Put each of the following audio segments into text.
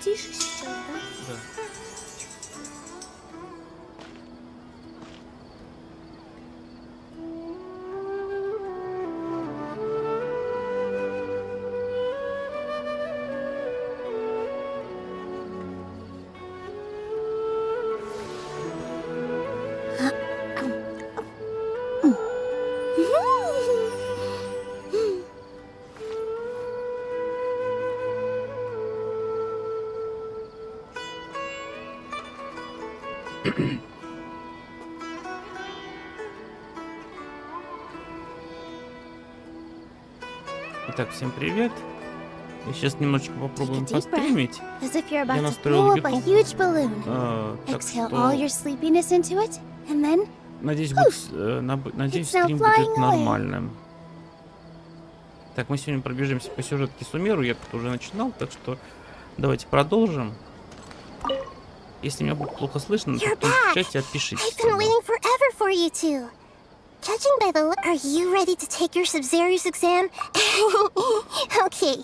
потише сейчас, да? Да. Итак, всем привет. И сейчас немножечко попробуем Take a deep breath, постримить. as if you're Я about to настроил blow up a YouTube. huge balloon. Так Exhale all your что, sleepiness into it, and then надеюсь, надеюсь, It's now стрим flying будет away. нормальным. Так, мы сегодня пробежимся по сюжетке Сумеру. Я тут уже начинал, так что давайте продолжим. Если меня будет плохо слышно, то You're в чате back. отпишитесь. I've been waiting forever for you two. Judging by the look, are you ready to take your Sub-Zero's exam? Okay.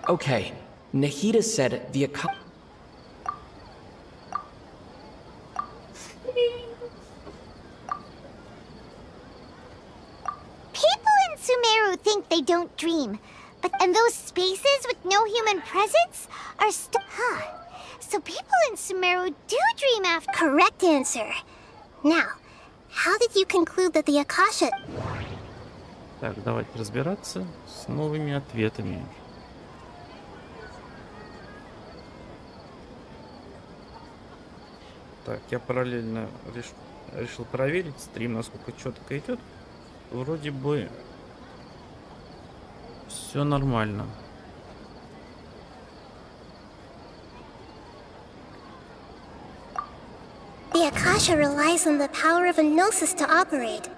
Okay, Nahida said the People in Sumeru think they don't dream, but and those spaces with no human presence are huh. So people in Sumeru do dream after. Correct answer. Now, how did you conclude that the Akasha? Так, давайте разбираться с новыми ответами. Так, я параллельно решил проверить стрим, насколько четко идет. Вроде бы все нормально. The Akasha relies on the power of a gnosis to operate.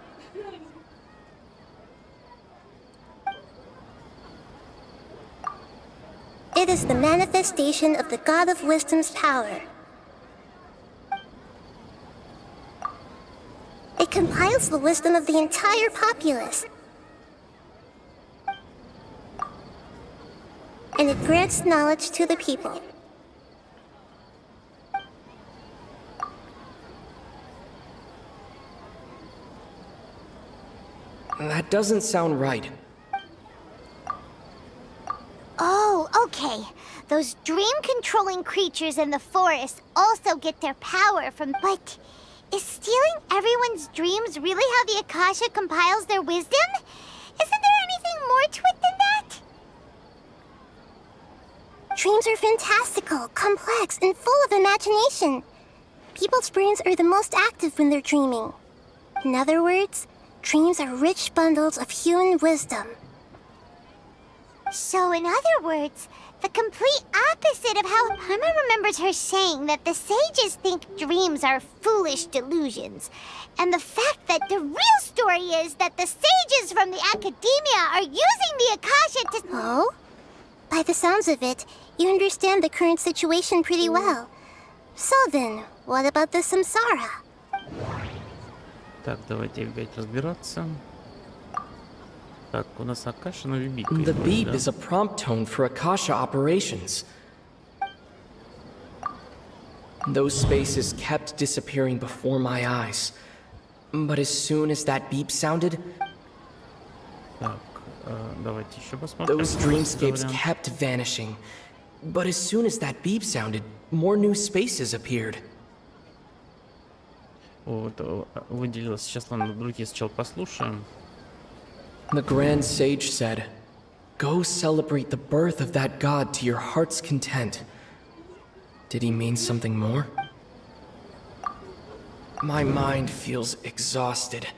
It is the manifestation of the God of Wisdom's power. It compiles the wisdom of the entire populace. And it grants knowledge to the people. That doesn't sound right. Oh, okay. Those dream-controlling creatures in the forest also get their power from... But is stealing everyone's dreams really how the Akasha compiles their wisdom? Isn't there anything more to it than that? Dreams are fantastical, complex, and full of imagination. People's brains are the most active when they're dreaming. In other words, dreams are rich bundles of human wisdom. So, in other words, the complete opposite of how Pama remembers her saying that the sages think dreams are foolish delusions. And the fact that the real story is that the sages from the academia are using the Akasha to... Oh? By the sounds of it, you understand the current situation pretty well. So then, what about the samsara? Так, давайте опять разбираться. Так, у нас Акаша на бибик. The beep is a prompt tone for Akasha operations. Those spaces kept disappearing before my eyes. But as soon as that beep sounded, Так, давайте еще посмотрим. those dreamscapes kept vanishing. But as soon as that beep sounded, more new spaces appeared. Вот, выделилось. Сейчас, ладно, другие сначала послушаем. The Grand Sage said, "Go celebrate the birth of that god to your heart's content." Did he mean something more? My mind feels exhausted.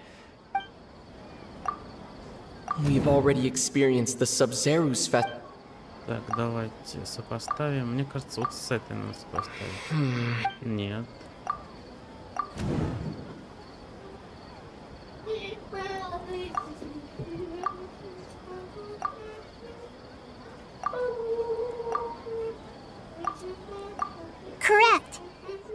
We've already experienced the Sub-Zero's fest. Так, давайте сопоставим. Мне кажется, вот с этой надо сопоставить. Нет. Correct.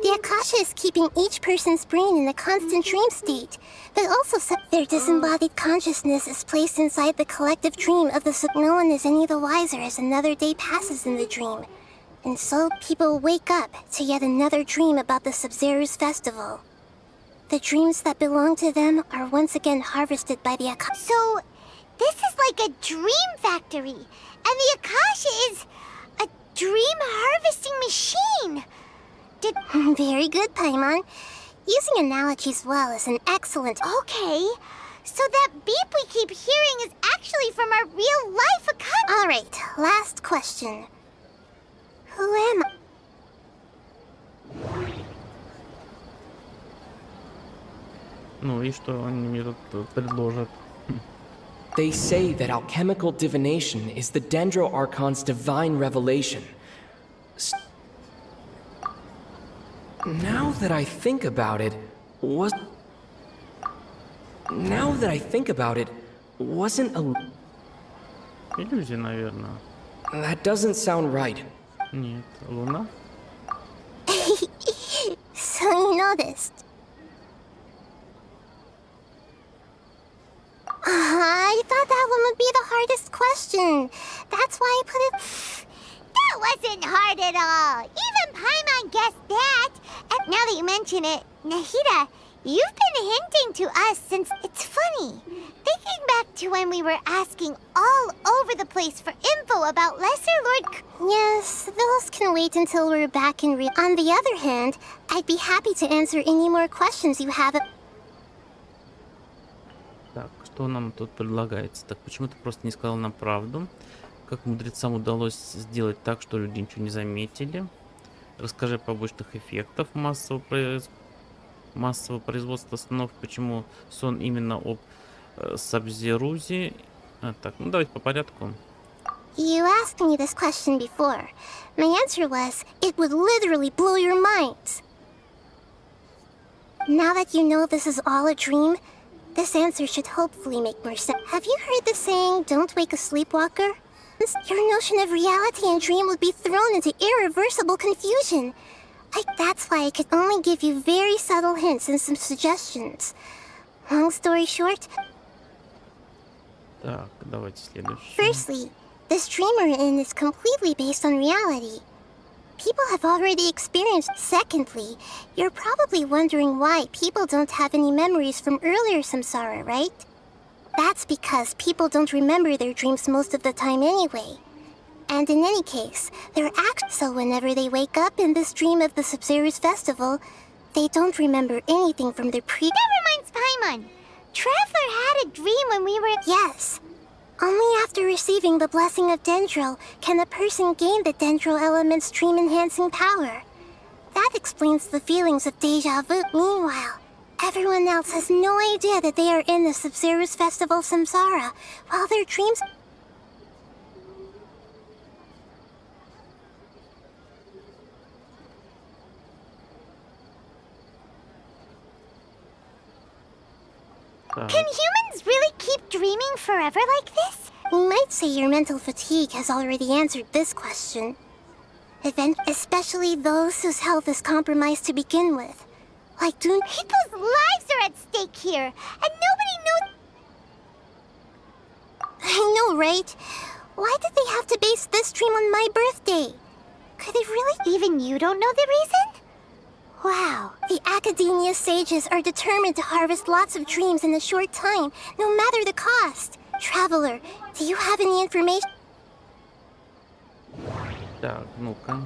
The Akasha Akasha is keeping each person's brain in a constant dream state, but also their disembodied consciousness is placed inside the collective dream of the no one is any the wiser as another day passes in the dream. And so people wake up to yet another dream about the Sub-Zeru's festival. The dreams that belong to them are once again harvested by the Akasha. So, this is like a dream factory, and the Akasha is a dream harvesting machine. Very good, Paimon. Using analogies well is an excellent... Okay, so that beep we keep hearing is actually from our real-life Akasha. Alright, last question. Who am I? Ну и что они мне тут предложат? They say that alchemical divination is the Dendro Archon's divine revelation. Now that I think about it, wasn't a... Иллюзия, наверное. That doesn't sound right. Нет, Луна? So you noticed. I thought that one would be the hardest question. That's why I put it... That wasn't hard at all. Even Paimon guessed that. And now that you mention it, Nahida, you've been hinting to us since... It's funny. Thinking back to when we were asking all over the place for info about Lesser Lord... Yes, those can wait until we're back in real... On the other hand, I'd be happy to answer any more questions you have. Так, что нам тут предлагается? Так, почему ты просто не сказал нам правду? Как мудрецам удалось сделать так, что люди ничего не заметили? Расскажи о побочных эффектах массового производства снов. Почему сон именно об Сабзерузе? Так, ну давайте по порядку. You asked me this question before. My answer was, it would literally blow your minds. Now that you know this is all a dream, this answer should hopefully make more sense. Have you heard the saying, don't wake a sleepwalker? Your notion of reality and dream would be thrown into irreversible confusion. That's why I could only give you very subtle hints and some suggestions. Long story short... Так, давайте следующий. Firstly, this dream we're in is completely based on reality. People have already experienced. Secondly, you're probably wondering why people don't have any memories from earlier samsara, right? That's because people don't remember their dreams most of the time anyway. And in any case, they're so whenever they wake up in this dream of the Sub-Zeru's festival, they don't remember anything from their That reminds Paimon. Traveler had a dream when we were... Yes. Only after receiving the blessing of Dendro can a person gain the Dendro element's dream-enhancing power. That explains the feelings of deja vu. Meanwhile, everyone else has no idea that they are in the Sub-Zeru's festival samsara, while their dreams... Так. Can humans really keep dreaming forever like this? We might say your mental fatigue has already answered this question. Especially those whose health is compromised to begin with. Like Dune... People's lives are at stake here, and nobody knows... I know, right? Why did they have to base this dream on my birthday? Could it really... Even you don't know the reason? Wow. The Academia sages are determined to harvest lots of dreams in a short time, no matter the cost. Traveler, do you have any information? Так, ну-ка.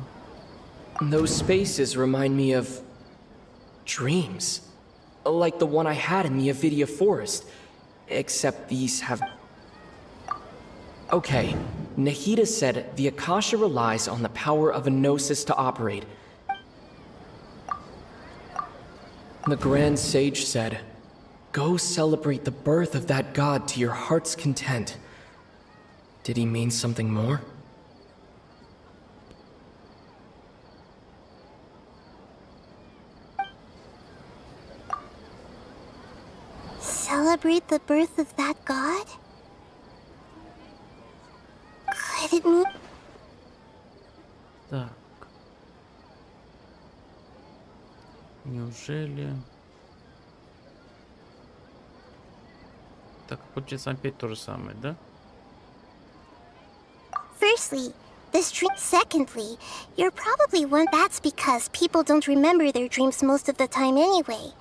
Those spaces remind me of... dreams. Like the one I had in the Avidia Forest. Except these have... Okay, Nahida said the Akasha relies on the power of a gnosis to operate. The Grand Sage said, "Go celebrate the birth of that god to your heart's content." Did he mean something more? Celebrate the birth of that god? Could it mean... Так. Неужели? Так, получается опять то же самое, да? Firstly, this dream. Secondly, you're probably one. That's because people don't remember their dreams most of the time anyway.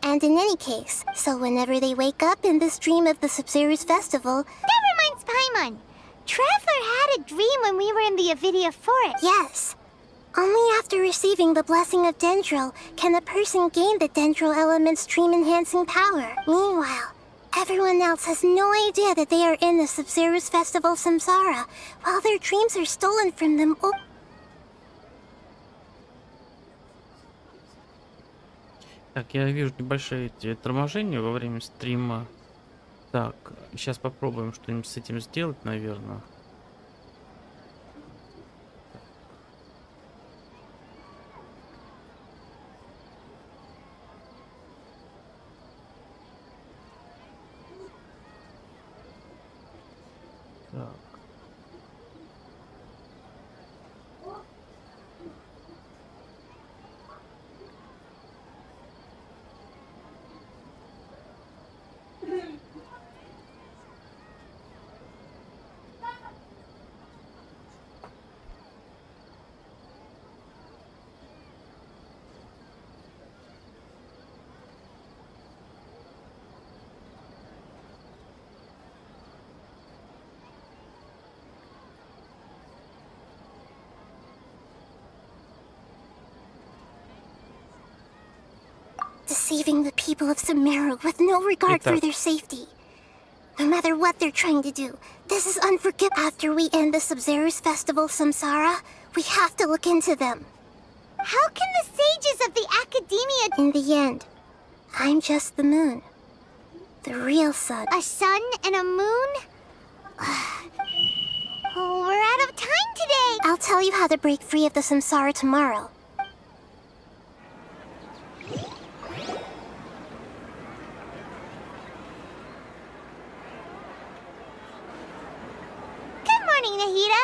And in any case, so whenever they wake up in this dream of the Sub-Zerus festival, That reminds Paimon. Traveler had a dream when we were in the Avidia forest. yes, only after receiving the blessing of Dendro can a person gain the Dendro element's dream-enhancing power. Meanwhile, everyone else has no idea that they are in the Sub-Zerus festival Samsara, while their dreams are stolen from them. Так, я вижу небольшие эти торможения во время стрима. Так, сейчас попробуем что-нибудь с этим сделать, наверное. Так. Deceiving the people of Sumeru with no regard for their safety. No matter what they're trying to do, this is unforgivable. After we end the Sub-Zerus festival Samsara, we have to look into them. How can the sages of the Academia... In the end, I'm just the moon. The real sun. A sun and a moon? Oh, we're out of time today. I'll tell you how to break free of the Samsara tomorrow. Good morning, Nahida.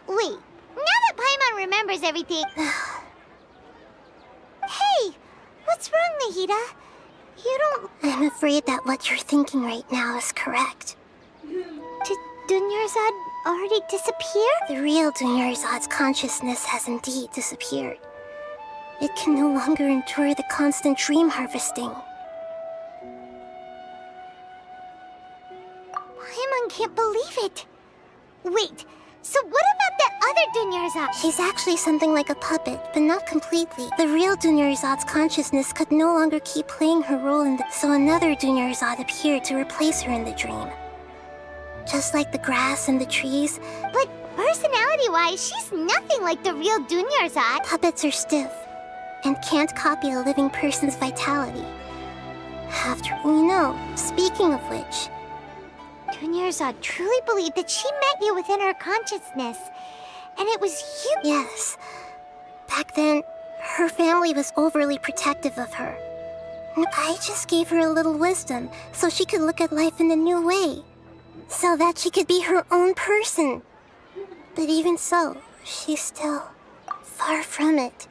Wait. Now that Paimon remembers everything... Hey! What's wrong, Nahida? You don't... I'm afraid that what you're thinking right now is correct. Did Dunyarzad already disappear? The real Dunyarzad's consciousness has indeed disappeared. It can no longer endure the constant dream harvesting. Paimon can't believe it. Wait, so what about that other Dunyarzad? She's actually something like a puppet, but not completely. The real Dunyarzad's consciousness could no longer keep playing her role in the... So another Dunyarzad appeared to replace her in the dream. Just like the grass and the trees, But personality-wise, she's nothing like the real Dunyarzad. puppets are stiff and can't copy a living person's vitality. Speaking of which, Dunyarzad truly believed that she met you within her consciousness. And it was you... yes, back then, her family was overly protective of her. I just gave her a little wisdom so she could look at life in a new way. So that she could be her own person. But even so, she's still far from it.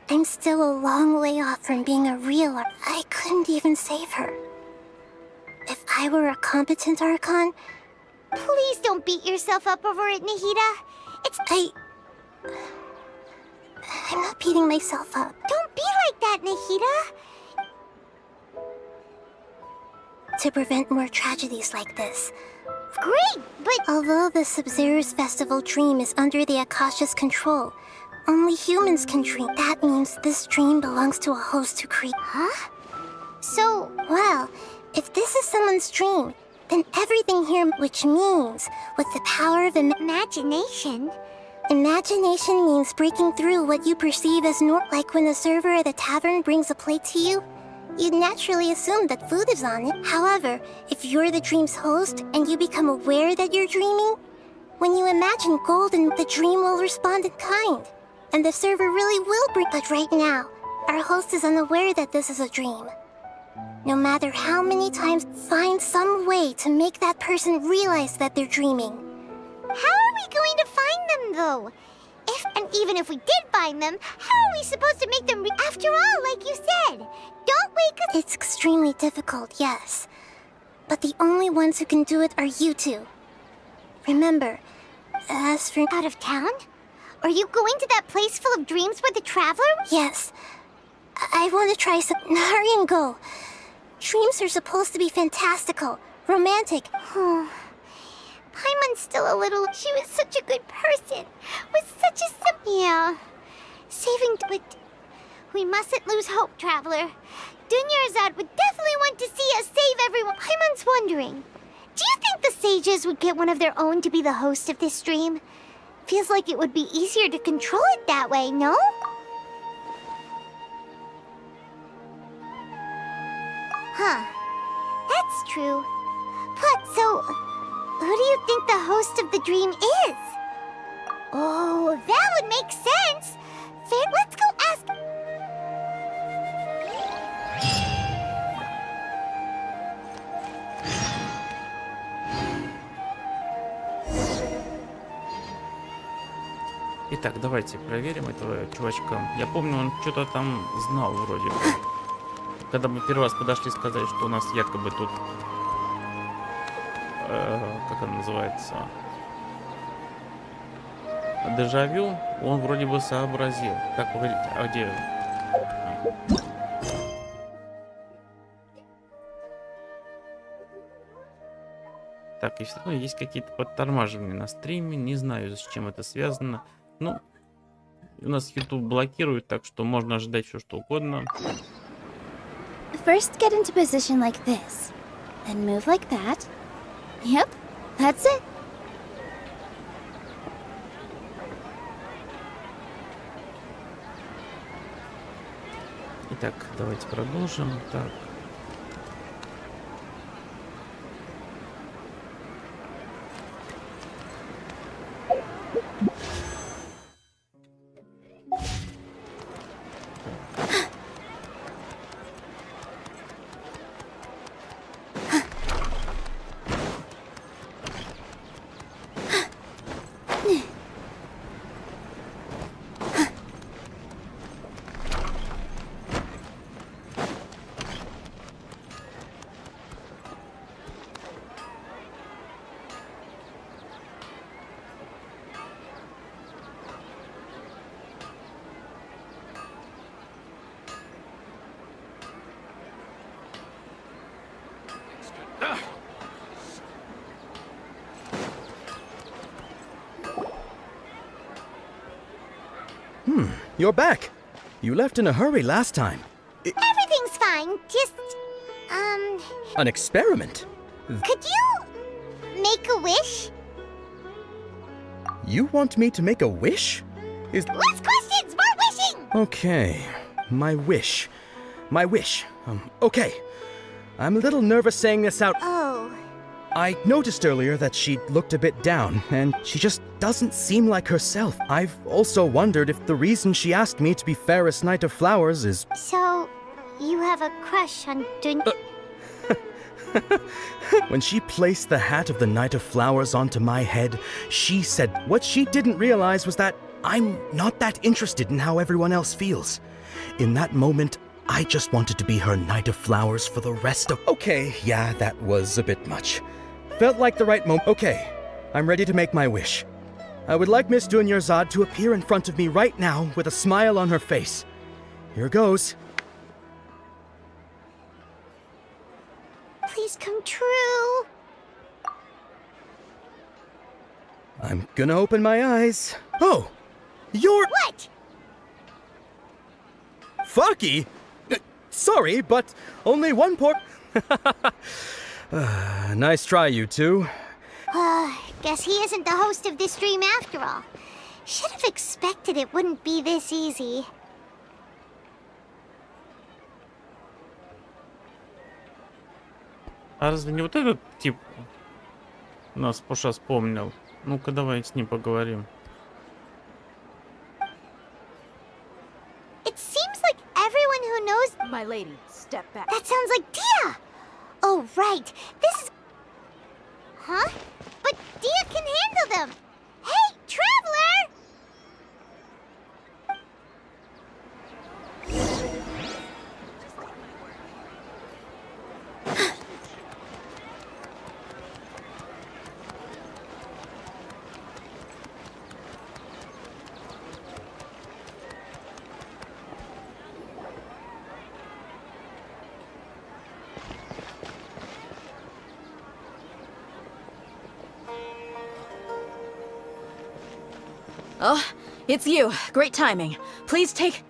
I'm still a long way off from being a real I couldn't even save her. If I were a competent Archon, Please don't beat yourself up over it, Nahida. It's... I'm not beating myself up. Don't be like that, Nahida. To prevent more tragedies like this. Great, but... Although the Sub-Zerus festival dream is under the Akasha's control, only humans can dream. That means this dream belongs to a host who created. Huh? So... Well, if this is someone's dream, then everything here, which means, with the power of imagination... Imagination means breaking through what you perceive as like when the server at the tavern brings a plate to you. You'd naturally assume that food is on it. However, if you're the dream's host and you become aware that you're dreaming, when you imagine gold, and the dream will respond in kind. And the server really will bring... But right now, our host is unaware that this is a dream. No matter how many times, find some way to make that person realize that they're dreaming. How are we going to find them, though? And And even if we did find them, how are we supposed to make them after all, like you said? Don't we? It's extremely difficult, yes. But the only ones who can do it are you two. Remember, as for... Out of town? Are you going to that place full of dreams with the Traveler? Yes. I want to try some... Hurry and go. Dreams are supposed to be fantastical, romantic. Paimon's still a little... She was such a good person. Was such a Yeah. Saving... But... We mustn't lose hope, Traveler. Dunyarzad would definitely want to see us save everyone. Paimon's wondering, do you think the sages would get one of their own to be the host of this stream? Feels like it would be easier to control it that way, no? Huh. That's true. But so, who do you think the host of the dream is? Oh, that would make sense. Fair, let's go ask... Итак, давайте проверим этого чувачка. Я помню, он что-то там знал вроде бы. Когда мы первый раз подошли сказать, что у нас якобы тут... как она называется? Дежавю, он вроде бы сообразил. Как вы говорите, а где... Так, и все равно есть какие-то подтормаживания на стриме. Не знаю, с чем это связано. Ну, у нас YouTube блокирует, так что можно ожидать все, что угодно. First get into position like this, then move like that. Yep, that's it. Итак, давайте продолжим. Так. You're back. You left in a hurry last time. Everything's fine, just... An experiment? Could you... make a wish? You want me to make a wish? Less questions! More wishing! Okay. My wish. Okay. I'm a little nervous saying this out. Oh. I noticed earlier that she looked a bit down, and she just doesn't seem like herself. I've also wondered if the reason she asked me to be Fairest Knight of Flowers is... So, you have a crush on When she placed the hat of the Knight of Flowers onto my head, she said what she didn't realize was that I'm not that interested in how everyone else feels. In that moment, I just wanted to be her Knight of Flowers for the rest of... Okay, yeah, that was a bit much. Felt like the right moment. Okay, I'm ready to make my wish. I would like Miss Dunyarzad to appear in front of me right now with a smile on her face. Here goes. Please come true. I'm gonna open my eyes. Oh! You're... What? Fucky? Sorry, but only one port... Nice try, you two. Guess he isn't the host of this stream after all. Should have expected it wouldn't be this easy. А разве не вот этот тип нас Поша вспомнил? Ну-ка, давай с ним поговорим. It seems like everyone who knows... My lady, step back. That sounds like Dia! Oh, right. This is... Huh? But Dia can handle them! Hey, Traveler! Oh, it's you. Great timing. Please take...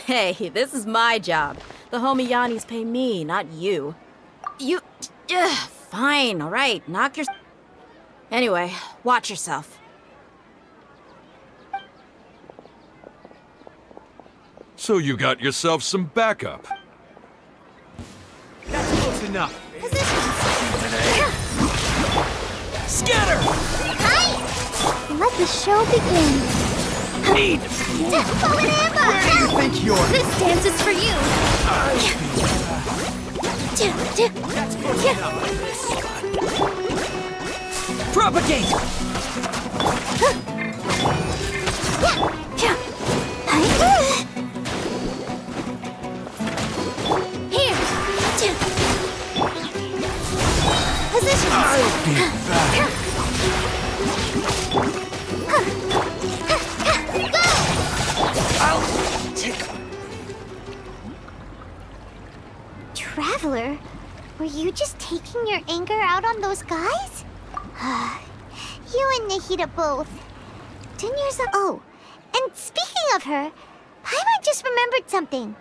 Hey, this is my job. The homie Yannis pay me, not you. You... fine, alright. Knock your... Anyway, watch yourself. So you got yourself some backup. That's close enough. Scatter! Let the show begin. Need. Fall in ambush! Where do you think you're? This dance is for you. That's close enough. Propagate! Here. Position. I'll be back. I'll take. Traveler, were you just taking your anger out on those guys? You and Nahida both. 10 years ago. Oh, and speaking of her, Paimon just remembered something.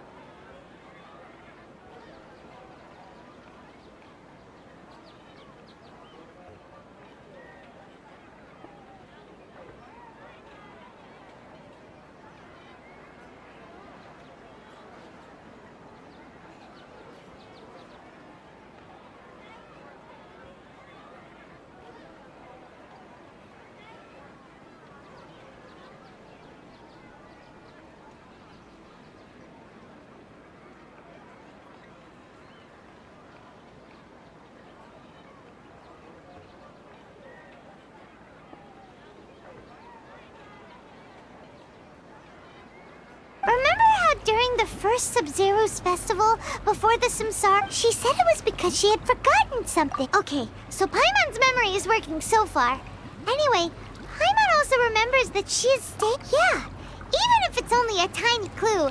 Remember how during the first Sub-Zero's festival, before the Samsara, she said it was because she had forgotten something. Okay, so Paimon's memory is working so far. Anyway, Paimon also remembers that she has stayed... Yeah, even if it's only a tiny clue.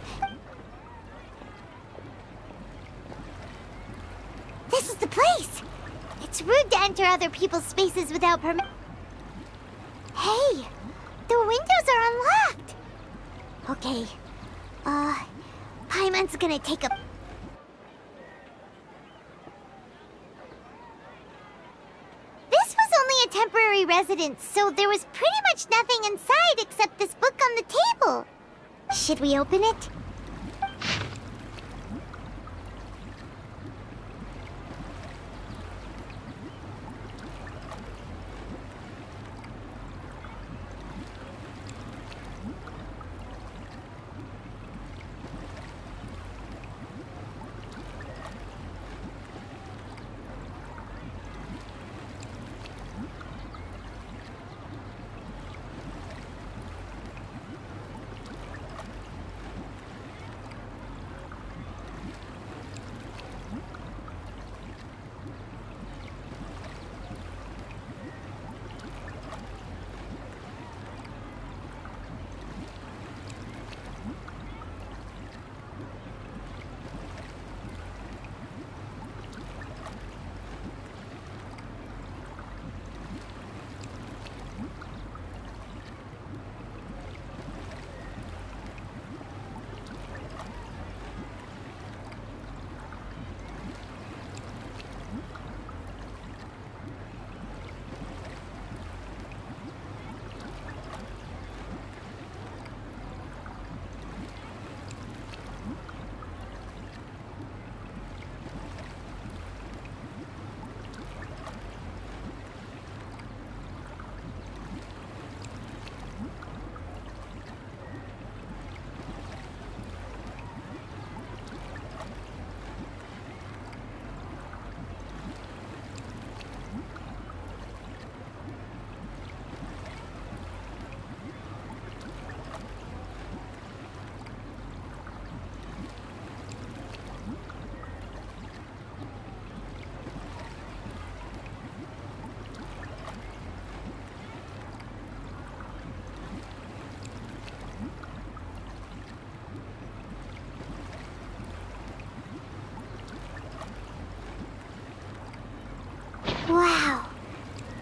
This is the place! It's rude to enter other people's spaces without permission. Hey, the windows are unlocked! Okay. Paimon's gonna take a... This was only a temporary residence, so there was pretty much nothing inside except this book on the table. Should we open it?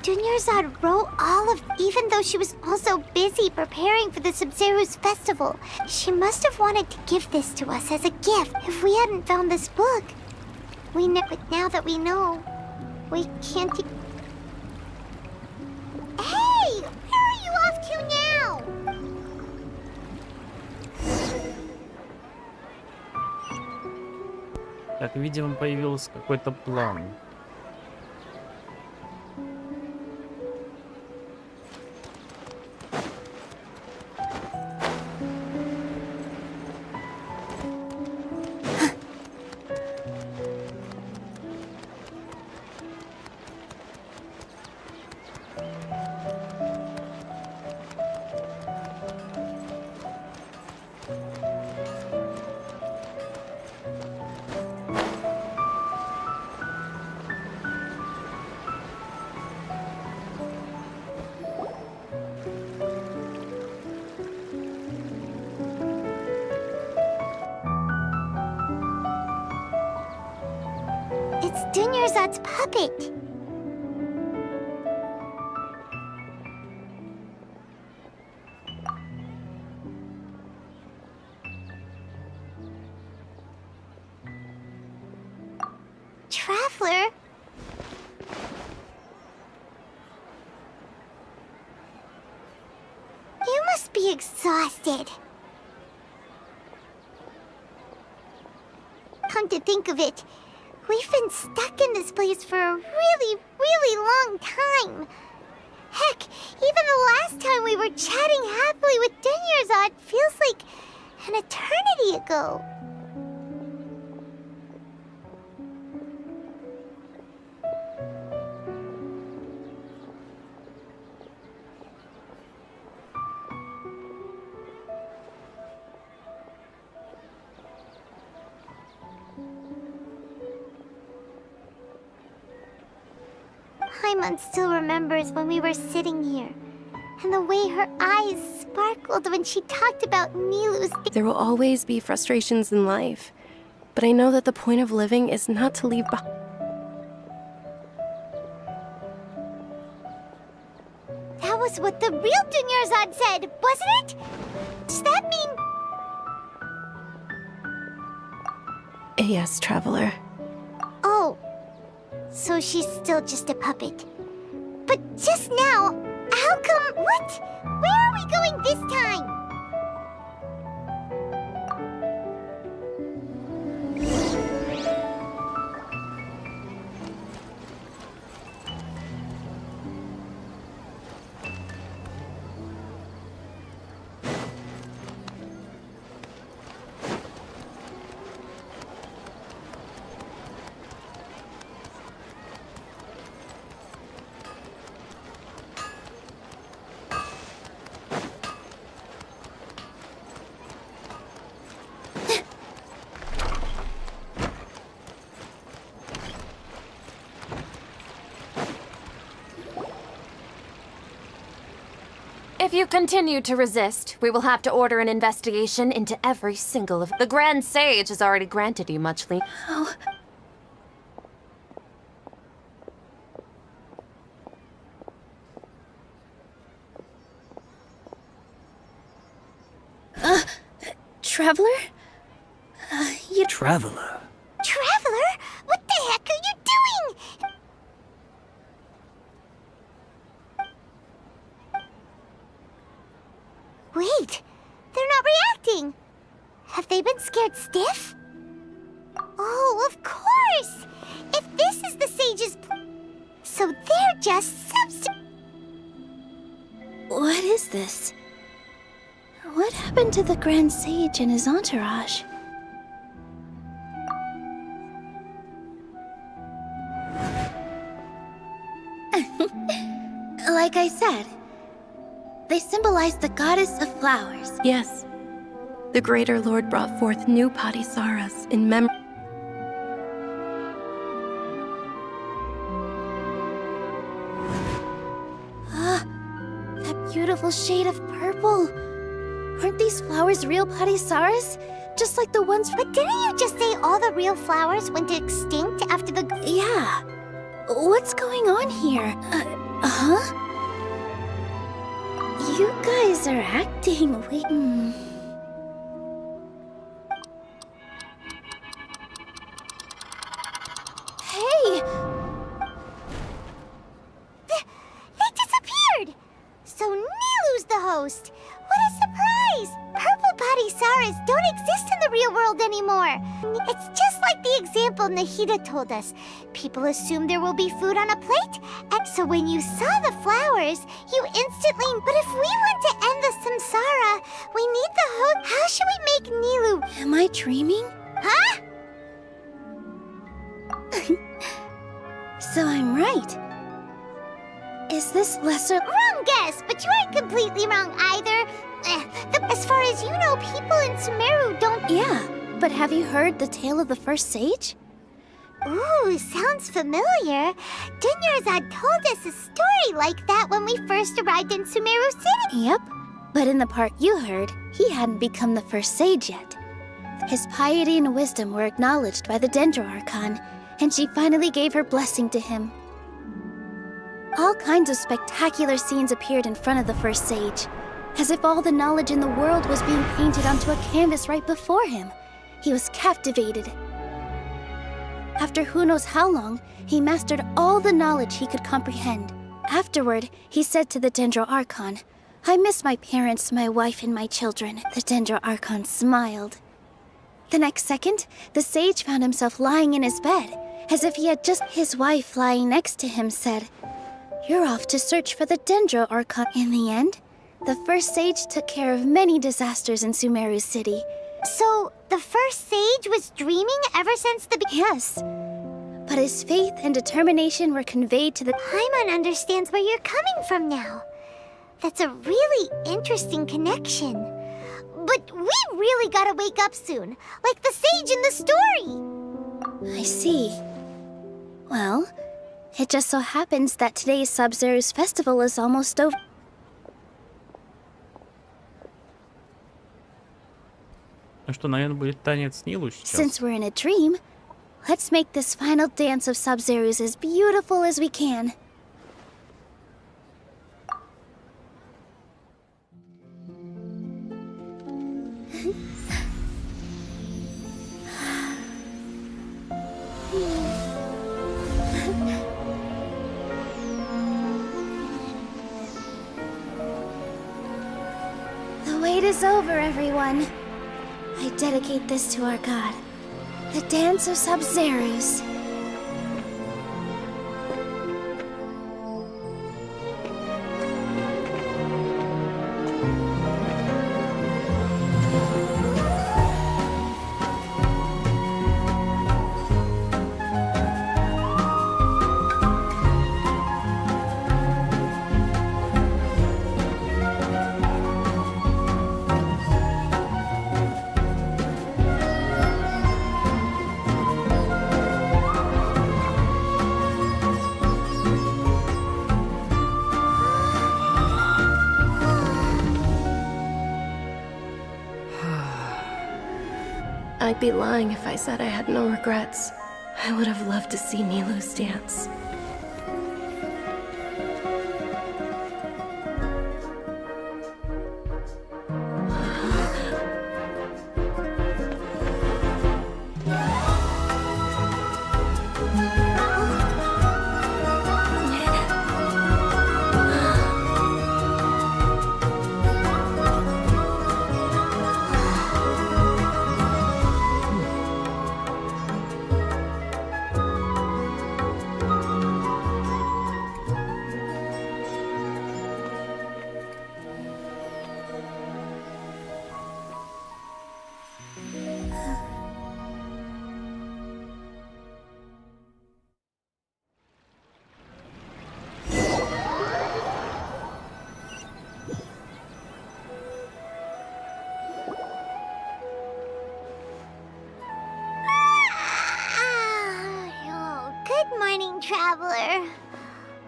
Dunyarzad wrote all of, even though she was also busy preparing for the Sub-Zero's festival. She must have wanted to give this to us as a gift if we hadn't found this book. But now that we know, we can't. Hey! Where are you off to now? Так, видимо, появился какой-то план. It's Dunyarzad's puppet. Traveler? You must be exhausted. Come to think of it, we've been stuck in this place for a really, really long time. Heck, even the last time we were chatting happily with Dunyarzad feels like an eternity ago. Paimon still remembers when we were sitting here, and the way her eyes sparkled when she talked about Nilu's. There will always be frustrations in life, but I know that the point of living is not to leave behind. That was what the real Dunyarzad said, wasn't it? Does that mean... Yes, Traveler. Oh, so she's still just a puppet. But just now, how come... What? Where are we going this time? If you continue to resist, we will have to order an investigation into every single of... The Grand Sage has already granted you much leave. Oh. Traveler? You... Traveler. Traveler? What the heck are you doing? Wait, they're not reacting. Have they been scared stiff? Oh, of course! If this is the sage's... So they're just What is this? What happened to the Grand Sage and his entourage? Like I said, they symbolize the goddess of flowers. Yes. The Greater Lord brought forth new Padisaras in memory. That beautiful shade of purple. Aren't these flowers real Padisaras? Just like the ones... But didn't you just say all the real flowers went extinct after the... Yeah. What's going on here? Huh? You guys are acting weird. Hey! It disappeared! So Nilu's the host! What a surprise! Purple body Saras don't exist in the real world anymore. It's just like the example Nahida told us. People assume there will be food on a plate, and so when you saw the flowers, you instantly... But if we want to end the samsara, we need the host... How should we make Nilu... Am I dreaming? Huh? So I'm right. Is this lesser... Wrong guess, but you aren't completely wrong either. As far as you know, people in Sumeru don't... Yeah, but have you heard the tale of the first sage? Ooh, sounds familiar. Dunyarzad told us a story like that when we first arrived in Sumeru City. Yep, but in the part you heard, he hadn't become the first sage yet. His piety and wisdom were acknowledged by the Dendro Archon, and she finally gave her blessing to him. All kinds of spectacular scenes appeared in front of the first sage, as if all the knowledge in the world was being painted onto a canvas right before him. He was captivated. After who knows how long, he mastered all the knowledge he could comprehend. Afterward, he said to the Dendro Archon, "I miss my parents, my wife, and my children." The Dendro Archon smiled. The next second, the sage found himself lying in his bed, as if he had just... His wife lying next to him said, "You're off to search for the Dendro Archon." In the end, the first sage took care of many disasters in Sumeru City. So, the first sage was dreaming ever since the... Yes, but his faith and determination were conveyed to the... Paimon understands where you're coming from now. That's a really interesting connection. But we really gotta wake up soon, like the sage in the story. I see. Well, it just so happens that today's Sub-Zero's festival is almost over. Ну что, наверное, будет танец Нилу сейчас. Since we're in a dream, let's make this final dance of Sub-Zero's as beautiful as we can. The wait is over, everyone. I dedicate this to our god, the dance of Sub-Zero's. I'd be lying if I said I had no regrets. I would have loved to see Nilu's dance. Traveler.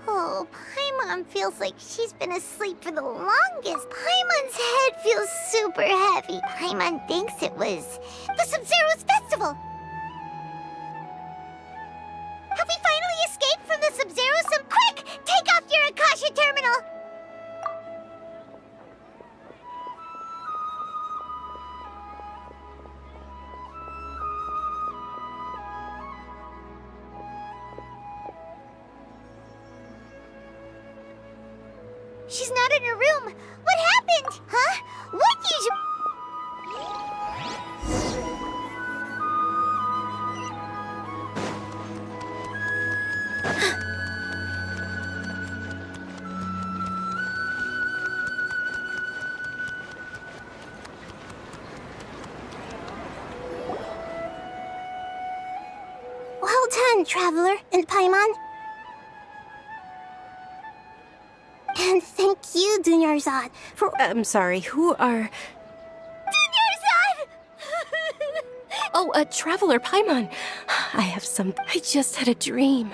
Oh, Paimon feels like she's been asleep for the longest. Paimon's head feels super heavy. Paimon thinks it was the Sub-Zero's festival. Have we finally escaped from the Sub-Zero? Quick! Take off your your Akasha terminal! She's not in her room. What happened? Huh? What is... Well done, Traveler and Paimon. And thank you, Dunyarzad, for... I'm sorry, who are... Dunyarzad! Oh, a Traveler Paimon. I just had a dream.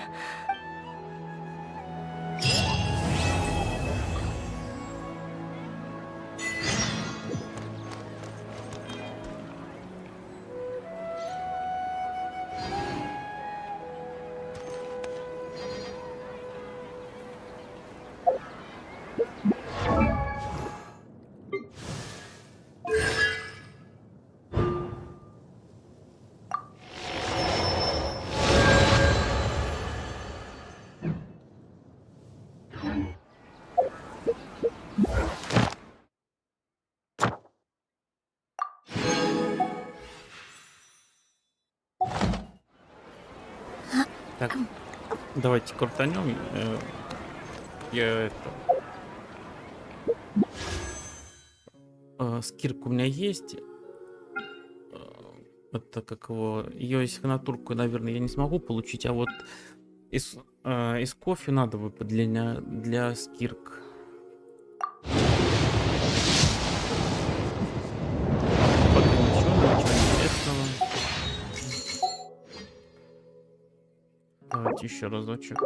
Так, давайте крутанем. Я это... Скирка у меня есть. Это как его... Ее сигнатурку, наверное, я не смогу получить, а вот из кофе надо выпать для скирк. Пока ничего интересного. Давайте еще разочек.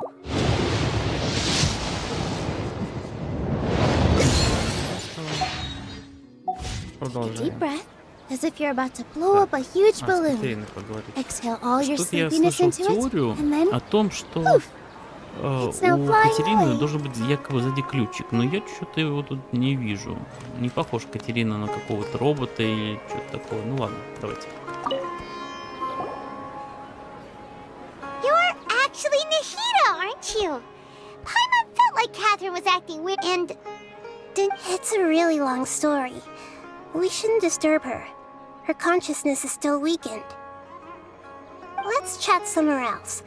Продолжаем. Deep breath, as if you're about to blow up a huge С balloon. Катериной поговорить. Exhale all your Тут я sleepiness слышал into it, теорию and then о том, что у It's now flying Катерины away. должен быть якобы сзади ключик, но я что-то его тут не вижу. Не похож Катерина на какого-то робота или что-то такое. Ну ладно, давайте. You're actually Nahida, aren't you? Paimon felt like Catherine was acting weird and... It's a really long story. We shouldn't disturb her. Her consciousness is still weakened. Let's chat somewhere else.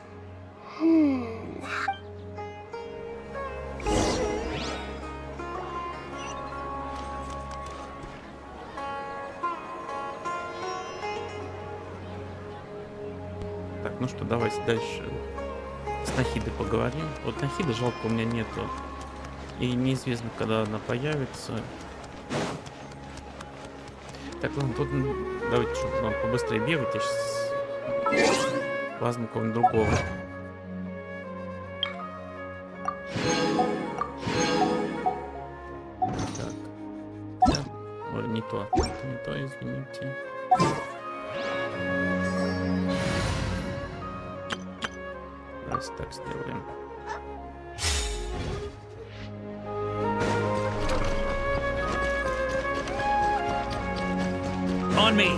Так, ну что, давайте дальше с Нахидой поговорим. Вот Нахиды жалко у меня нету. И неизвестно, когда она появится. Так, ну тут давайте, чтобы нам побыстрее бегать, я сейчас возьму кого-нибудь другого. Так. Да. Ой, не то. Это не то, извините. Давайте так сделаем. On me!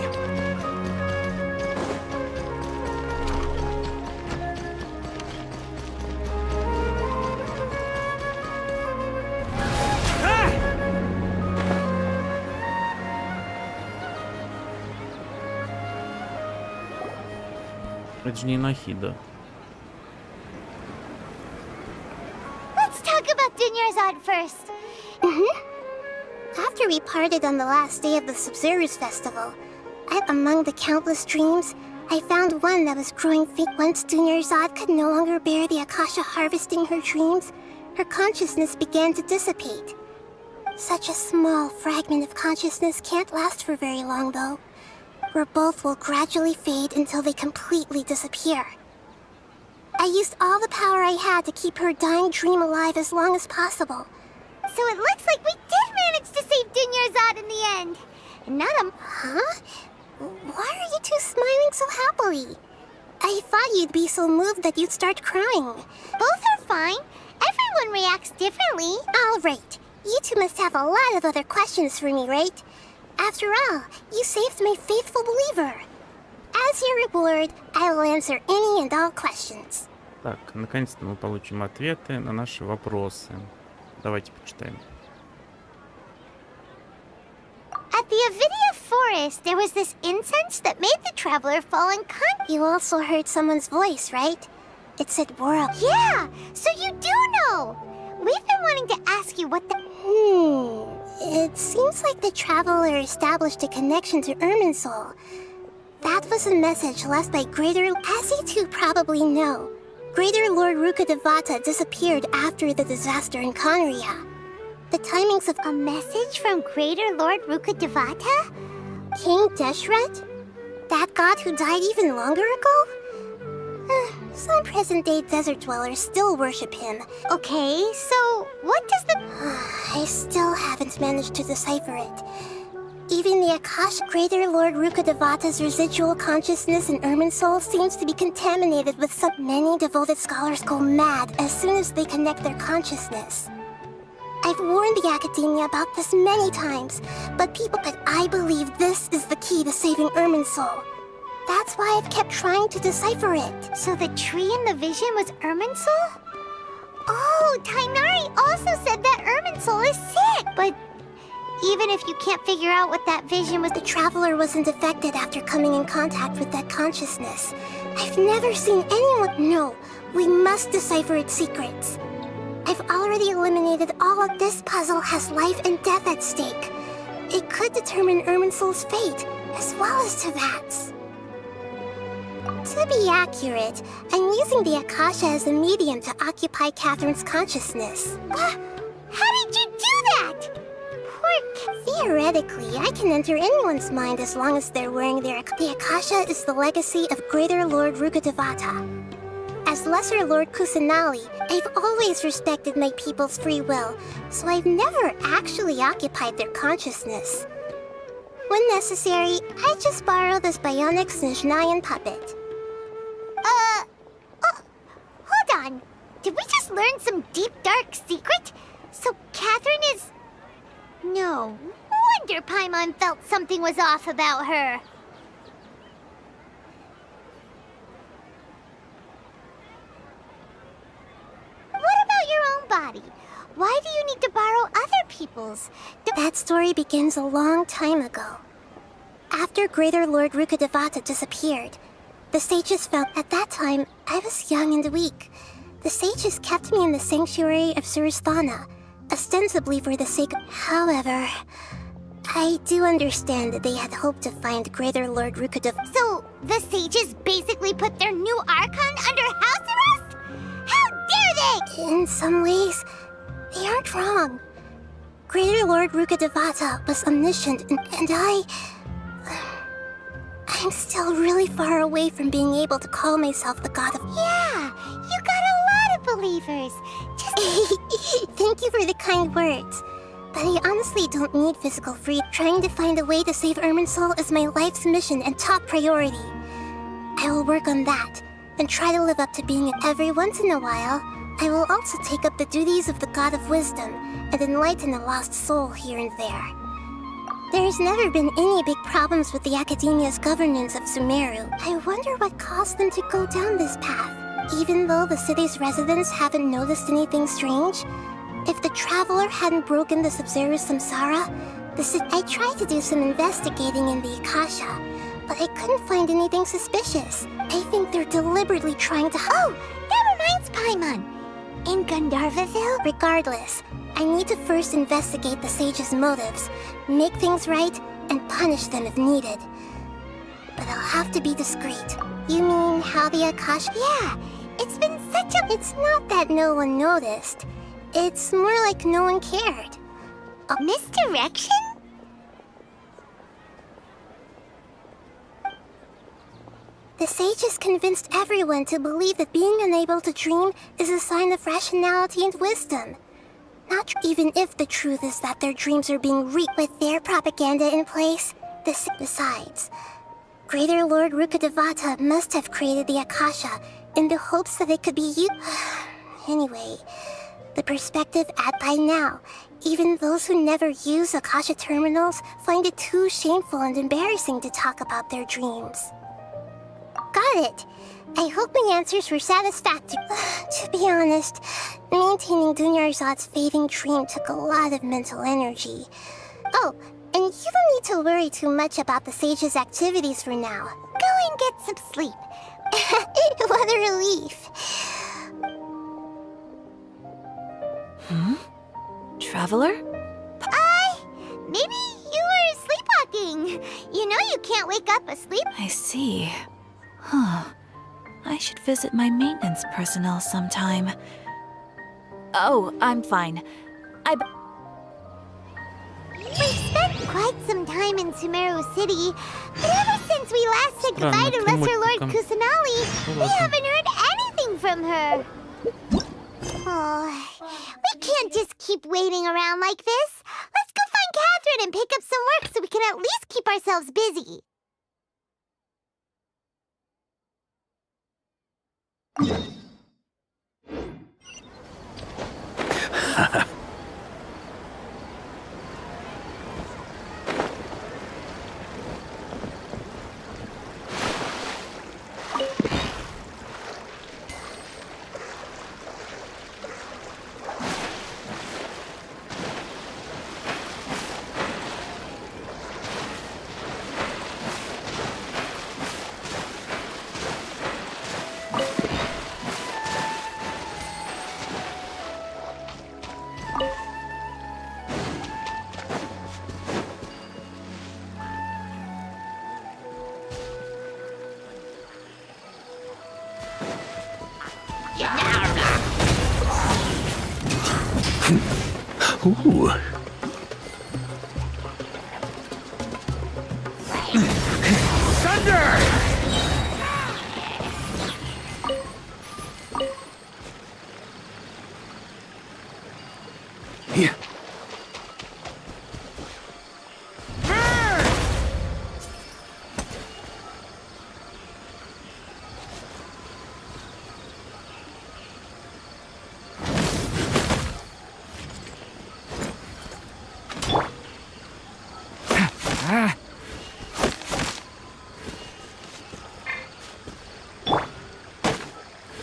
Это же не Нахида. Let's talk about Dunyarzad first. After we parted on the last day of the Subzerus Festival, among the countless dreams, I found one that was growing faint. Once Dunyarzad could no longer bear the Akasha harvesting her dreams, her consciousness began to dissipate. Such a small fragment of consciousness can't last for very long, though, where both will gradually fade until they completely disappear. I used all the power I had to keep her dying dream alive as long as possible. So it looks like we did manage to save Dunyarzad in the end. And not a... Huh? Why are you two smiling so happily? I thought you'd be so moved that you'd start crying. Both are fine. Every everyone reacts differently. All right. You two must have a lot of other questions for me, right? After all, you saved my faithful believer. As your reward, I will answer any and all questions. Так, наконец-то мы получим ответы на наши вопросы. Давайте почитаем. At the Avidia forest, there was this incense that made the traveler fall unconscious. You also heard someone's voice, right? It said world. Yeah, so you do know. We've been wanting to ask you what the... It seems like the traveler established a connection to Irminsul. That was a message left by Greater... As you two probably know, Greater Lord Rukkhadevata disappeared after the disaster in Conria. The timings of... A message from Greater Lord Rukkhadevata? King Deshret? That god who died even longer ago? Some present-day desert dwellers still worship him. Okay, so what does the... I still haven't managed to decipher it. Even the Akasha Greater Lord Rukkhadevata's residual consciousness in Irminsul seems to be contaminated with some... Many devoted scholars go mad as soon as they connect their consciousness. I've warned the Academia about this many times, but I believe this is the key to saving Irminsul. That's why I've kept trying to decipher it. So the tree in the vision was Irminsul? Oh, Tainari also said that Irminsul is sick! But even if you can't figure out what that vision was... The traveler wasn't affected after coming in contact with that consciousness. I've never seen anyone... No, we must decipher its secrets. I've already eliminated all of this puzzle has life and death at stake. It could determine Irminsul's fate, as well as Tevat's. To be accurate, I'm using the Akasha as a medium to occupy Catherine's consciousness. How did you do that? Theoretically, I can enter anyone's mind as long as they're wearing their... The Akasha is the legacy of Greater Lord Rukkhadevata. As Lesser Lord Kusanali, I've always respected my people's free will, so I've never actually occupied their consciousness. When necessary, I just borrow this bionic Snezhnayan puppet. Hold on. Did we just learn some deep, dark secret? So Catherine is... No wonder Paimon felt something was off about her. What about your own body? Why do you need to borrow other people's? That story begins a long time ago. After Greater Lord Rukkhadevata disappeared, the sages found... At that time, I was young and weak. The sages kept me in the sanctuary of Suristhana, ostensibly for the sake of... However, I do understand that they had hoped to find Greater Lord Rukkhadevata... So, the sages basically put their new Archon under house arrest? How dare they! In some ways, they aren't wrong. Greater Lord Rukkhadevata was omniscient, and I'm still really far away from being able to call myself the god of... Yeah, you got a lot of believers. Thank you for the kind words. But I honestly don't need physical freedom. Trying to find a way to save Irminsul is my life's mission and top priority. I will work on that, and try to live up to being it. Every once in a while, I will also take up the duties of the God of Wisdom and enlighten a lost soul here and there. There's never been any big problems with the Academia's governance of Sumeru. I wonder what caused them to go down this path. Even though the city's residents haven't noticed anything strange, if the traveler hadn't broken the Sub-Zero Samsara, I tried to do some investigating in the Akasha, but I couldn't find anything suspicious. I think they're deliberately trying to... Oh, that reminds Paimon. In Gandharvaville? Regardless, I need to first investigate the sage's motives, make things right, and punish them if needed. But I'll have to be discreet. You mean how the Akasha... Yeah, it's been such a... It's not that no one noticed. It's more like no one cared. Misdirection? The sages convinced everyone to believe that being unable to dream is a sign of rationality and wisdom. Not even if the truth is that their dreams are being reaped with their propaganda in place. Besides, Greater Lord Rukkhadevata must have created the Akasha in the hopes that it could be used. Anyway, the perspective at by now. Even those who never use Akasha terminals find it too shameful and embarrassing to talk about their dreams. Got it. I hope my answers were satisfactory. To be honest, maintaining Dunyarzad's fading dream took a lot of mental energy. Oh, and you don't need to worry too much about the sage's activities for now. Go and get some sleep. What a relief. Traveler? Maybe you were sleepwalking. You know you can't wake up asleep. I see. Huh. I should visit my maintenance personnel sometime. Oh, I'm fine. We've spent quite some time in Sumeru City, but ever since we last said goodbye to Lesser Lord Kusanali, we haven't heard anything from her. Oh, we can't just keep waiting around like this. Let's go find Catherine and pick up some work so we can at least keep ourselves busy. Ooh. Thunder! Yeah.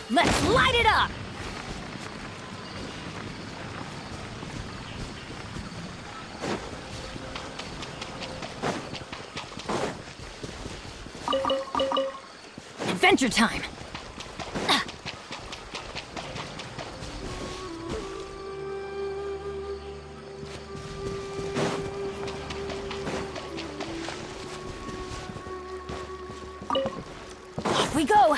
Let's light it up! Adventure time! Off we go!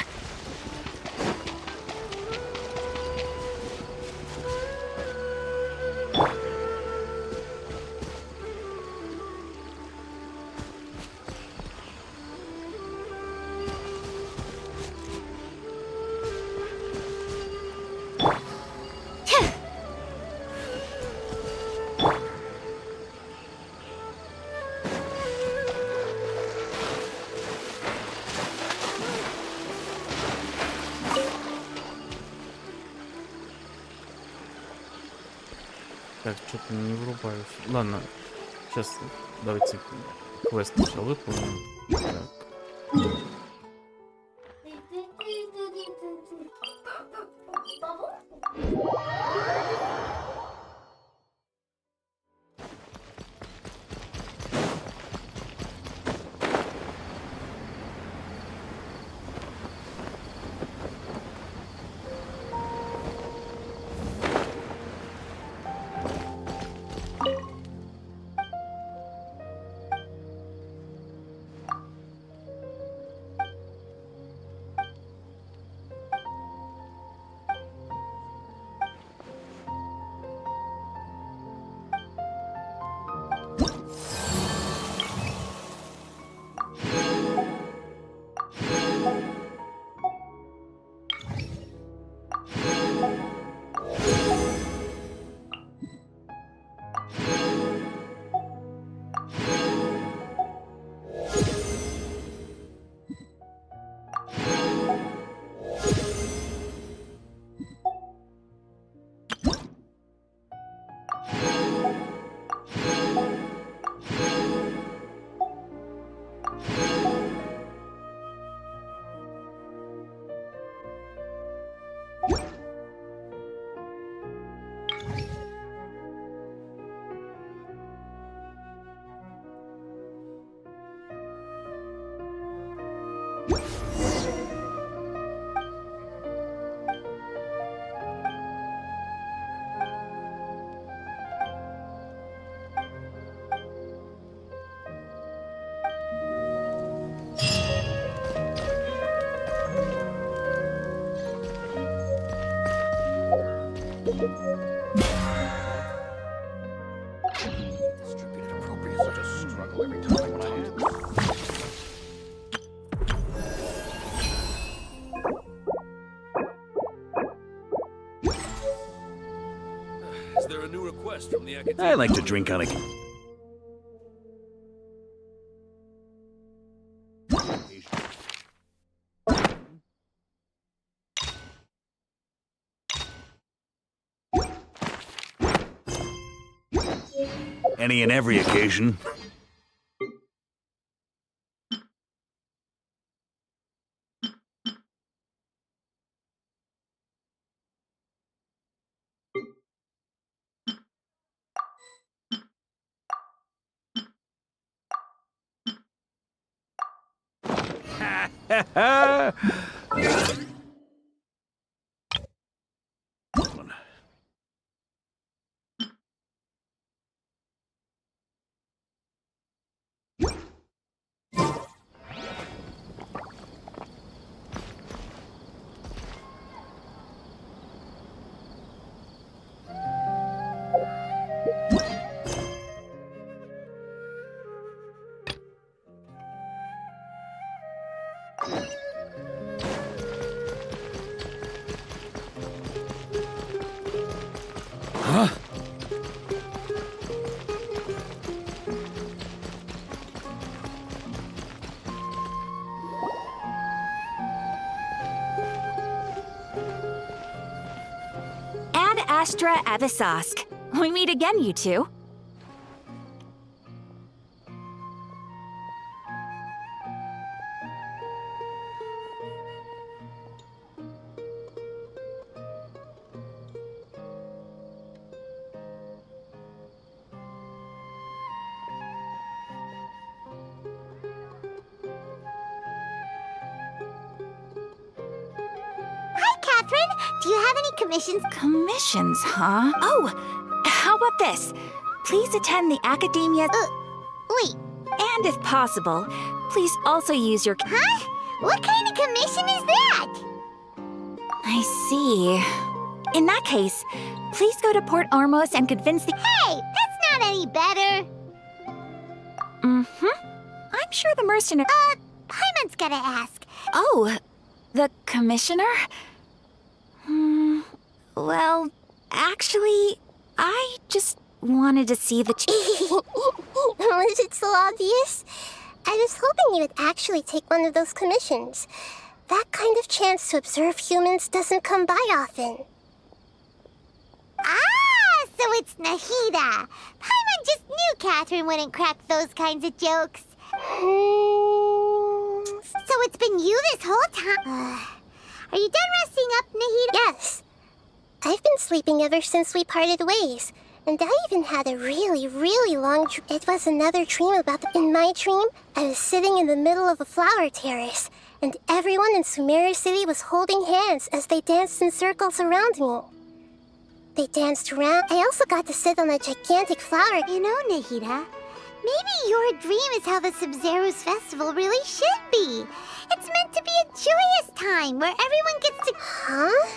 Так, что-то не врубаюсь. Ладно, сейчас давайте квест сначала выполним. Так. Distributed appropriately. Such a struggle every time when I hit it. Is there a new request from the academy? I like to drink on a... Any and every occasion. Huh? Ad Astra Abyssosque. We meet again, you two. Hi, Catherine. Do you have any commissions? Commissions, huh? Oh, how about this? Please attend the Academia... Wait. And if possible, please also use your... Huh? What kind of commission is that? I see. In that case, please go to Port Ormos and convince the... Hey, that's not any better. Mm-hmm. I'm sure the mercenary... Paimon's gotta ask. Oh, the commissioner? Well, actually, I just wanted to see the... Was it so obvious? I was hoping you would actually take one of those commissions. That kind of chance to observe humans doesn't come by often. Ah, so it's Nahida. Paimon just knew Catherine wouldn't crack those kinds of jokes. So it's been you this whole time. Are you done resting up, Nahida? Yes. I've been sleeping ever since we parted ways. And I even had a really long dream. It was another dream about In my dream, I was sitting in the middle of a flower terrace, and everyone in Sumeru City was holding hands as they danced in circles around me. They danced around. I also got to sit on a gigantic flower. You know, Nahida, maybe your dream is how the Sub-Zero's festival really should be. It's meant to be a joyous time where everyone gets to... Huh?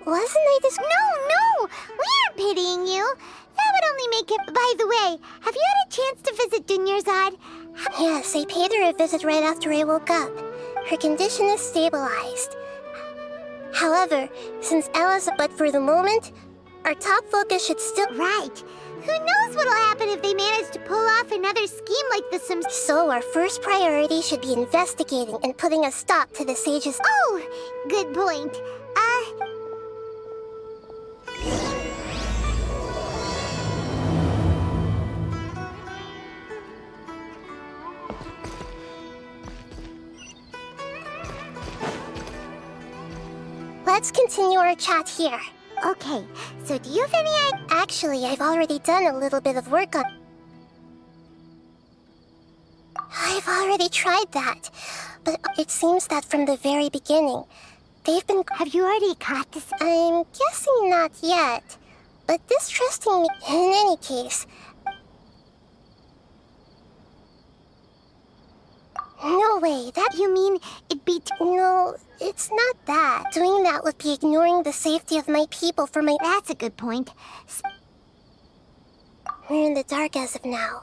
Wasn't I just... No! We aren't pitying you. That would only make it... By the way, have you had a chance to visit Dunyarzad? Yes, I paid her a visit right after I woke up. Her condition is stabilized. However, since Ella's... But for the moment, our top focus should still... Right. Who knows what'll happen if they manage to pull off another scheme like the Sims... So our first priority should be investigating and putting a stop to the Sage's... Oh, good point. Let's continue our chat here. Okay, so do you have any idea? Actually, I've already done a little bit of work on... I've already tried that, but it seems that from the very beginning, they've been... Have you already caught this? I'm guessing not yet, but distrusting me in any case. No way, that... You mean it'd be... No, it's not that. Doing that would be ignoring the safety of my people for my... That's a good point. We're in the dark as of now.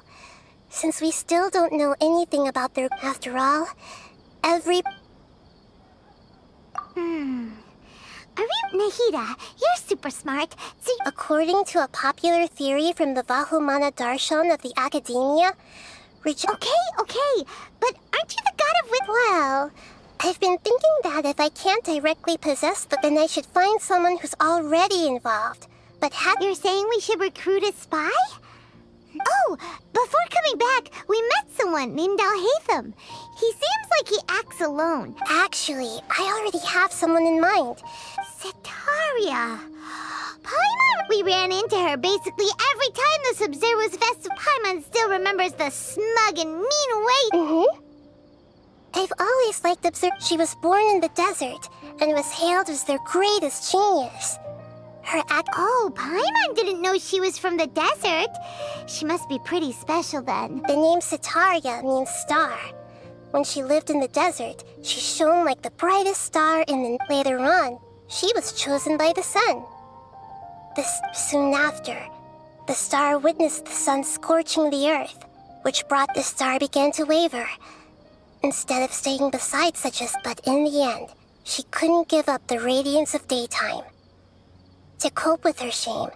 Since we still don't know anything about their... After all, every... Nahida, you're super smart. So according to a popular theory from the Vahumana Darshan of the Academia... Okay, but aren't you the god of wit? Well, I've been thinking that if I can't directly possess them, then I should find someone who's already involved. But You're saying we should recruit a spy? Oh, before coming back, we met someone named Alhaitham. He seems like he acts alone. Actually, I already have someone in mind. Setaria. Paimon! We ran into her basically every time the Sub-Zero was festive. Paimon still remembers the smug and mean way. I've always liked She was born in the desert and was hailed as their greatest genius. Her act... Oh, Paimon didn't know she was from the desert. She must be pretty special then. The name Setaria means star. When she lived in the desert, she shone like the brightest star, and then later on, she was chosen by the sun. Soon after, the star witnessed the sun scorching the earth, which brought the star began to waver. Instead of staying beside but in the end, she couldn't give up the radiance of daytime. To cope with her shame,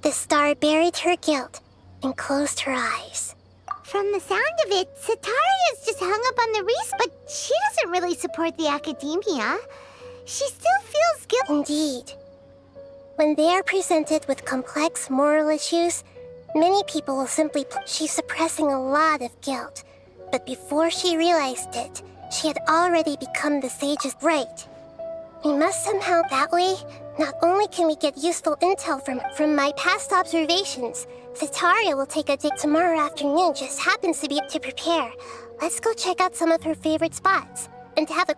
the star buried her guilt and closed her eyes. From the sound of it, Setaria's just hung up on the reef, but she doesn't really support the academia. She still feels guilty. Indeed. When they are presented with complex moral issues, many people will simply... She's suppressing a lot of guilt, but before she realized it, she had already become the sage's right. We must somehow that way. Not only can we get useful intel from my past observations, Setaria will take a day tomorrow afternoon. Just happens to be to prepare. Let's go check out some of her favorite spots and have a...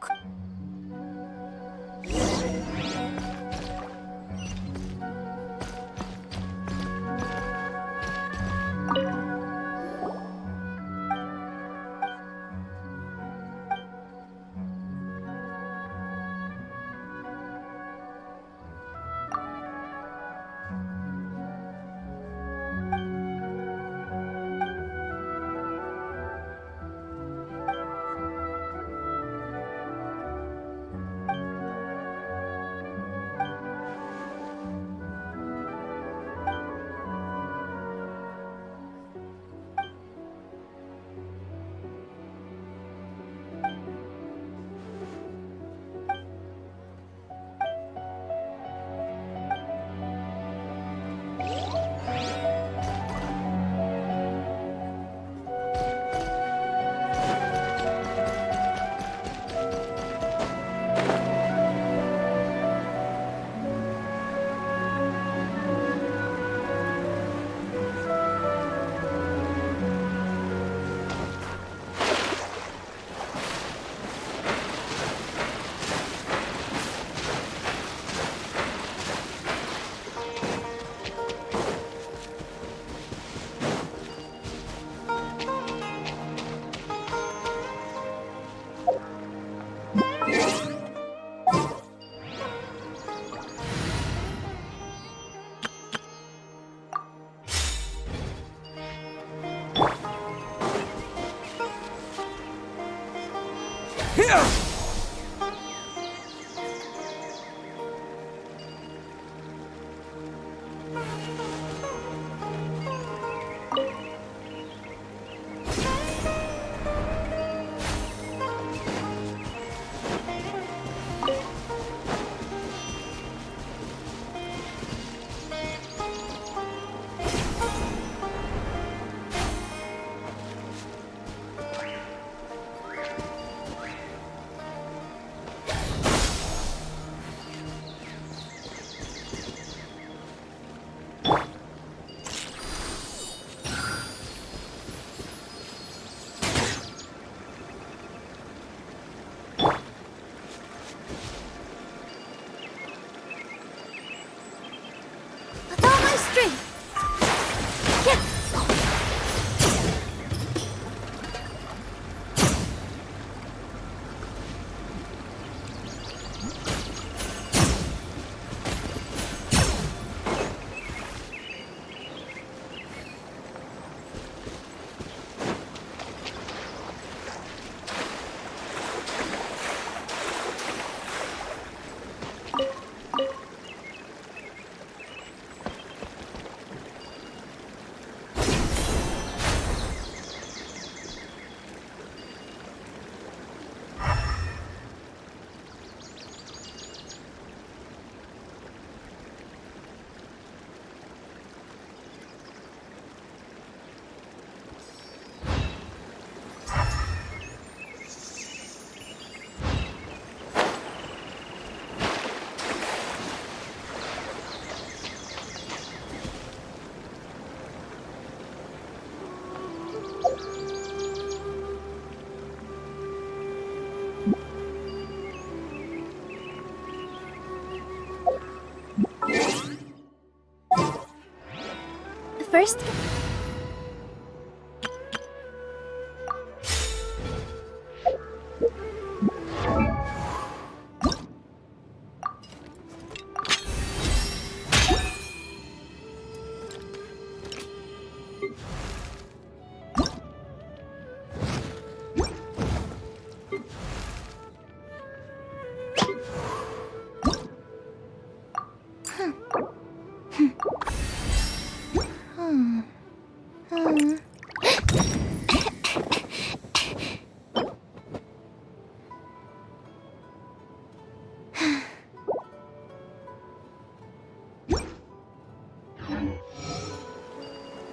first...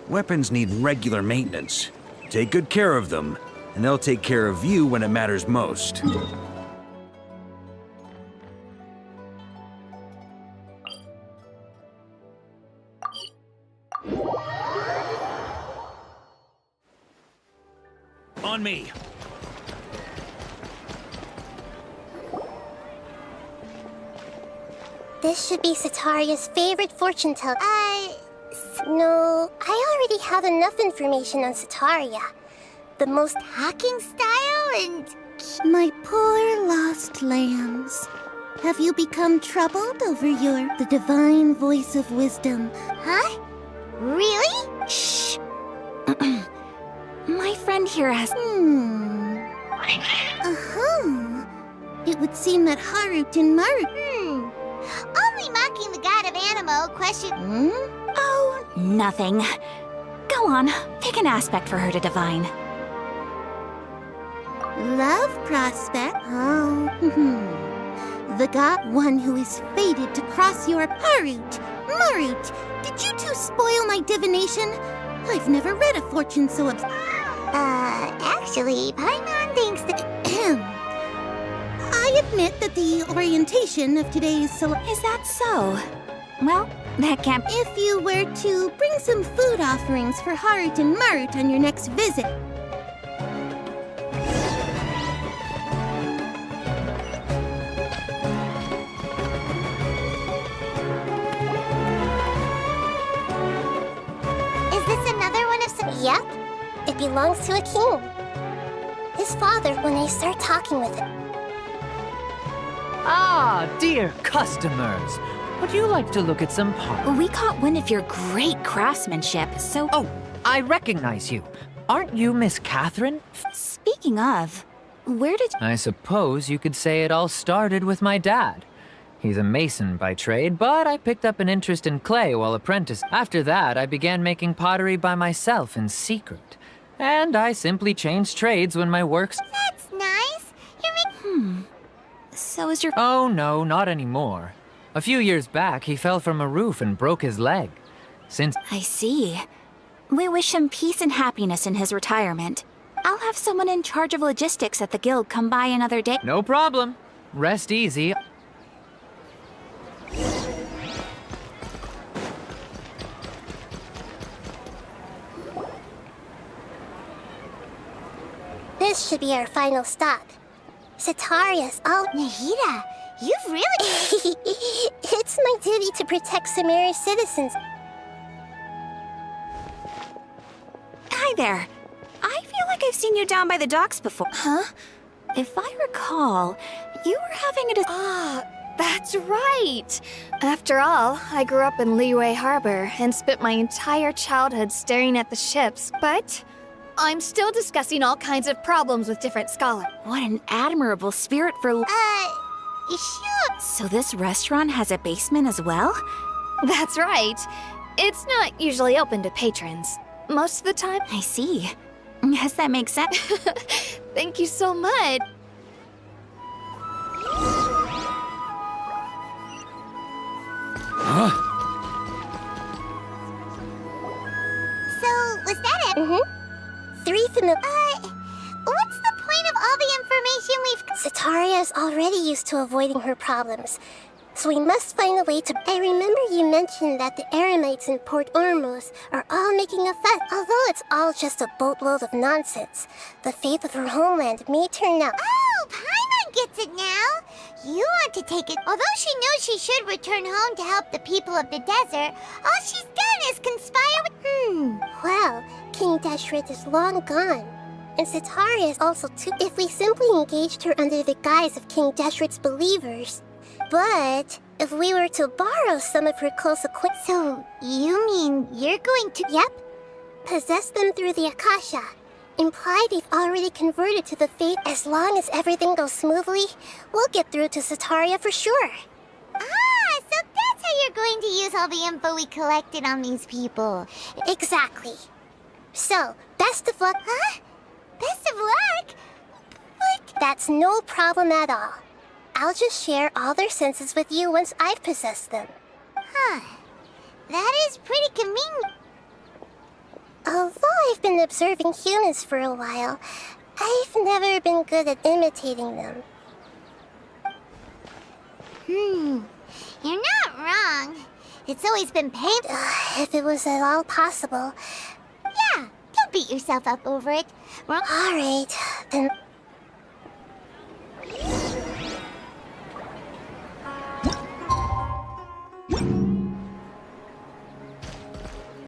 Weapons need regular maintenance. Take good care of them, and they'll take care of you when it matters most. On me. This should be Sataria's favorite fortune teller. No, I already have enough information on Sataria. The most Hacking style and... My poor lost lambs. Have you become troubled over the divine voice of wisdom? Huh? Really? Shh. My friend here has... It would seem that Harut and Marut... Only mocking the god of Animo, question... Oh, nothing. Go on, pick an aspect for her to divine. Love prospect? Oh. The god, one who is fated to cross your Harut. Marut, did you two spoil my divination? I've never read a fortune so Actually, Paimon thinks that... I admit that the orientation of today's Is that so? Well, that can't... If you were to bring some food offerings for Harut and Marut on your next visit... Is this another one of some... Yep, it belongs to a king. His father when I start talking with him. Ah, dear customers. Would you like to look at some pottery? We caught wind of your great craftsmanship, so... Oh, I recognize you. Aren't you Miss Catherine? Speaking of, where did... I suppose you could say it all started with my dad. He's a mason by trade, but I picked up an interest in clay while apprentice. After that, I began making pottery by myself in secret. And I simply changed trades when my works... That's nice. So is your... Oh, no, not anymore. A few years back, he fell from a roof and broke his leg. Since... I see. We wish him peace and happiness in his retirement. I'll have someone in charge of logistics at the guild come by another day. No problem. Rest easy. This should be our final stop. Sataria's all... Nahida, you've really... It's my duty to protect Samaria's citizens. Hi there. I feel like I've seen you down by the docks before. Huh? If I recall, you were having a... That's right! After all, I grew up in Liyue Harbor and spent my entire childhood staring at the ships, but I'm still discussing all kinds of problems with different scholars. What an admirable spirit for... Shoot! So this restaurant has a basement as well? That's right. It's not usually open to patrons. Most of the time... I see. Yes, that makes sense. Thank you so much. So, was that it? 3 familiar... What's the point of all the information we've... Sataria is already used to avoiding her problems, so we must find a way to... I remember you mentioned that the Eremites in Port Ormuz are all making a fuss. Although it's all just a boatload of nonsense, the fate of her homeland may turn out... Oh, Paimon gets it now! you want to take it. Although she knows she should return home to help the people of the desert, all she's done is conspire with... Well, King Deshret is long gone. And Sitaria is also too. If we simply engaged her under the guise of King Deshret's believers. But if we were to borrow some of her close acquaintances. So, you mean you're going to... Yep. Possess them through the Akasha. Imply they've already converted to the faith. As long as everything goes smoothly, we'll get through to Sitaria for sure. Ah, so that's how you're going to use all the info we collected on these people. Exactly. So, best of luck. Huh? Best of luck? But... That's no problem at all. I'll just share all their senses with you once I've possessed them. Huh. That is pretty convenient. Although I've been observing humans for a while, I've never been good at imitating them. You're not wrong. It's always been painful. If it was at all possible. Yeah, don't beat yourself up over it. Alright, then